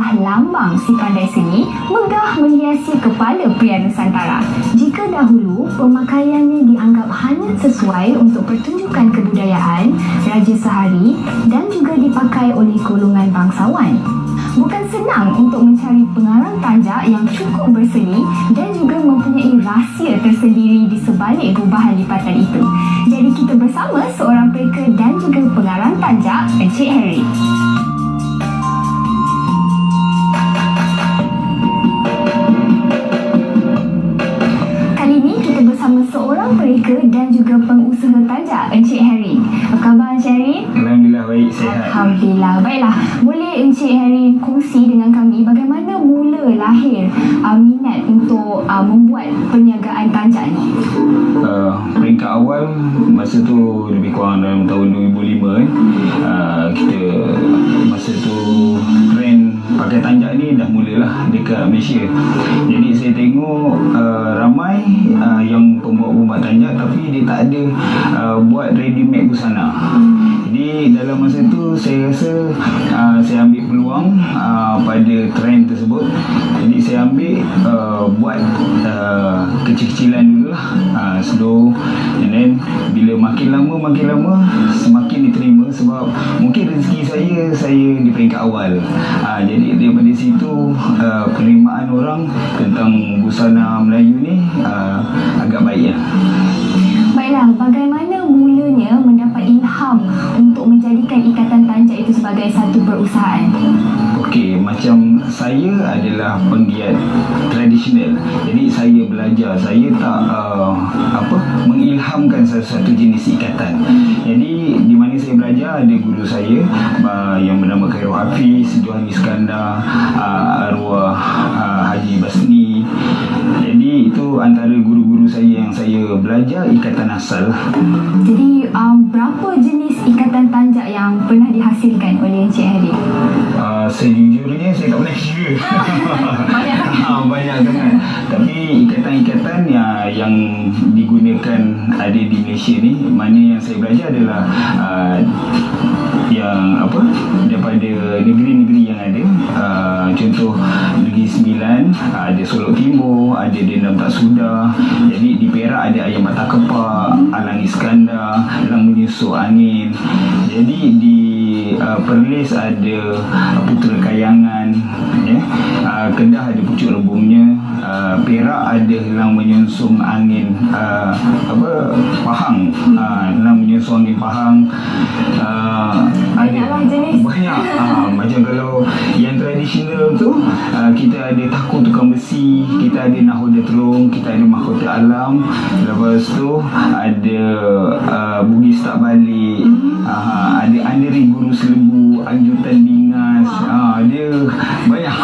adalah lambang si pandai seni, megah menghiasi kepala pria Nusantara. Jika dahulu pemakaiannya dianggap hanya sesuai untuk pertunjukan kebudayaan, raja sehari dan juga dipakai oleh golongan bangsawan. Bukan senang untuk mencari pengarang tanjak yang cukup berseni dan juga mempunyai rahsia tersendiri di sebalik gubahan lipatan itu. Jadi kita bersama seorang pereka dan juga pengarang tanjak, Encik Harry. Kali ini kita bersama seorang pereka dan juga pengusaha tanjak, Encik Harry. Apa khabar Encik Harry? Alhamdulillah baik, sihat. Alhamdulillah. Baiklah, boleh Encik Harry kongsi dengan kami bagaimana mula lahir minat untuk membuat perniagaan tanjak ni? Peringkat awal masa tu lebih kurang dalam tahun 2005 kita masa tu trend pakai tanjak ni dah mulalah dekat Malaysia. Jadi saya tengok ramai yang pembuat tanjak tapi dia tak ada buat ready made busana. Jadi dalam masa tu saya rasa saya ambil peluang pada trend tersebut. Jadi saya ambil buat kecil-kecilan dulu lah, slow, and then bila makin lama semakin diterima sebab mungkin rezeki saya di peringkat awal. Jadi daripada situ penerimaan orang tentang busana Melayu ni agak baik lah. Baiklah, bagaimana mulanya mendapat ilham untuk menjadikan ikatan tanjak itu sebagai satu perusahaan? Okey, macam saya adalah penggiat tradisional. Jadi saya belajar, saya tak mengilhamkan satu jenis ikatan. Jadi di mana saya belajar ada guru saya yang bernama Khairul Hafiz, Johan Iskandar, arwah Haji Basni. Jadi itu antara guru-guru saya yang saya belajar ikatan asal. Jadi berapa jenis ikatan tanjak yang pernah dihasilkan oleh Encik Harry? Sejujurnya saya tak pernah kira. Banyak sangat. Tapi ikatan-ikatan yang digunakan ada di Malaysia ni, mana yang saya belajar adalah daripada negeri-negeri yang ada. Contoh Negeri Sembilan, ada Solok Timur, ada Dendam Tak Sudah. Jadi di Perak ada Ayam Mata Kepak, Alang Iskandar, Lang Menyusuk Angin. Jadi di Perlis ada Putera Kayangan, Kedah ada Pucuk Rebungnya, Perak ada Lang Menyusung Angin Pahang, Lang Menyusung Angin Pahang. Banyaklah jenis. Banyak. Macam kalau yang tradisional tu kita ada Taku Tukang Besi, kita ada Nahoda Terung, kita ada Mahkota Alam, lepas tu ada Bugis Tak Balik, ada Anderi Guru Selebu, Anjutan Bingas. Dia banyak.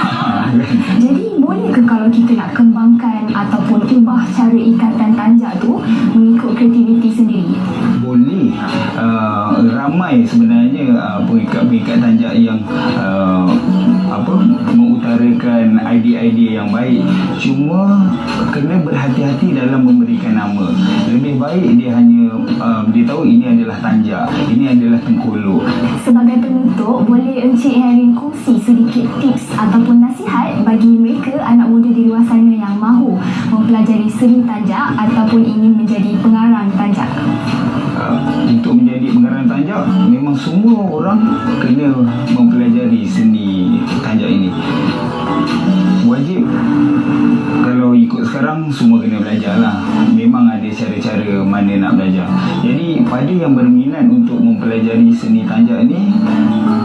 Jadi boleh ke kalau kita nak kembangkan ataupun ubah cara ikatan tanjak tu mengikut kreativiti sendiri? Boleh. Ramai sebenarnya pengikat tanjak yang mengutarakan idea-idea yang baik. Cuma kena berhati-hati dalam memberikan nama. Lebih baik dia hanya dia tahu ini adalah tanjak, ini adalah tengkolok. Sebagai penutup, boleh Encik Harry kongsi sedikit tips ataupun nasihat bagi mereka anak muda di luar sana yang mahu mempelajari seni tanjak ataupun ingin menjadi pengarang tanjak? Untuk menjadi pengarang tanjak, memang semua orang kena mempelajari seni tanjak ini. Wajib. Kalau ikut sekarang, semua kena belajar lah. Memang ada cara-cara mana nak belajar. Jadi pada yang berminat untuk mempelajari seni tanjak ni,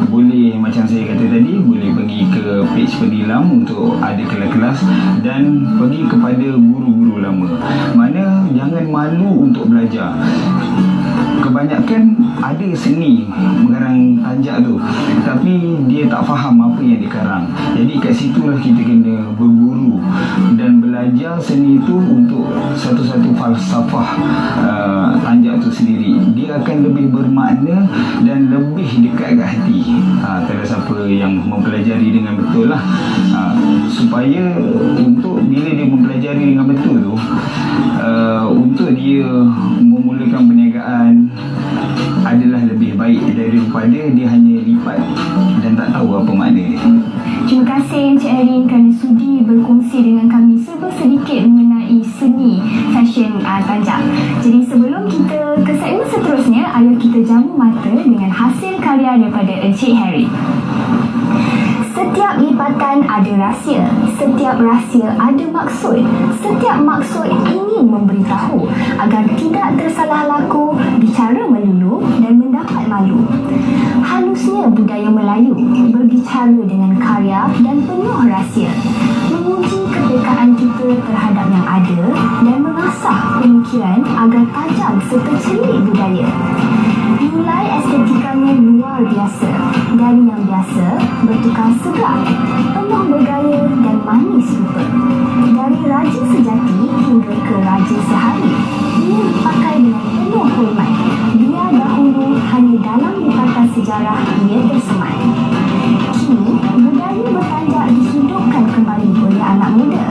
boleh macam saya kata tadi, boleh pergi ke page Pendilam untuk ada kelas-kelas dan pergi kepada guru-guru lama. Mana jangan malu untuk belajar. Kebanyakan ada seni mengarang tanjak tu, tapi dia tak faham apa yang dikarang. Jadi kat situlah kita kena berguru dan belajar seni tu untuk satu-satu falsafah tanjak tu sendiri. Dia akan lebih bermakna dan lebih dekat ke hati kalau siapa yang mempelajari dengan betul lah. Supaya untuk bila dia mempelajari dengan betul tu, untuk dia memulakan perniagaan adalah lebih baik daripada dia hanya lipat dan tak tahu apa makna dia. Terima kasih kongsi dengan kami sedikit mengenai seni fashion tanjak. Jadi sebelum kita ke segmen seterusnya, ayo kita jamu mata dengan hasil karya daripada Encik Harry. Setiap lipatan ada rahsia, setiap rahsia ada maksud, setiap maksud ingin memberitahu agar tidak tersalah laku, bicara melulu dan mendapat malu. Halusnya budaya Melayu berbicara dengan karya dan penuh rahsia, menguji kepekaan kita terhadap yang ada dan mengasah pemikiran agar tajam serta celik budaya. Nilai estetikanya luar biasa, dari yang biasa bertukar segar, penuh bergaya dan manis rupa. Dari raja sejati hingga ke raja sehari, ia dipakai dengan penuh hormat. Dia dahulu hanya dalam lipatan sejarah ia tersemat. Kini budaya bertanjak dihidupkan kembali oleh anak muda.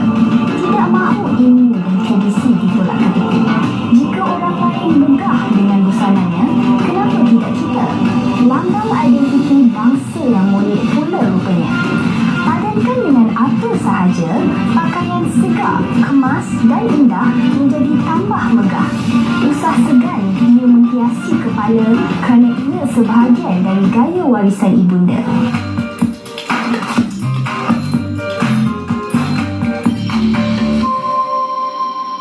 Tidak mahu ilmu dan tradisi ditolak-ketik. Jika orang lain megah dengan busananya, kenapa tidak kita? Lambang identiti bangsa yang molek pula rupanya. Padankan dengan apa sahaja, pakaian segar, kemas dan indah menjadi tambah megah. Usah segan ia menghiasi kepala kerana ia sebahagian dari gaya warisan ibunda.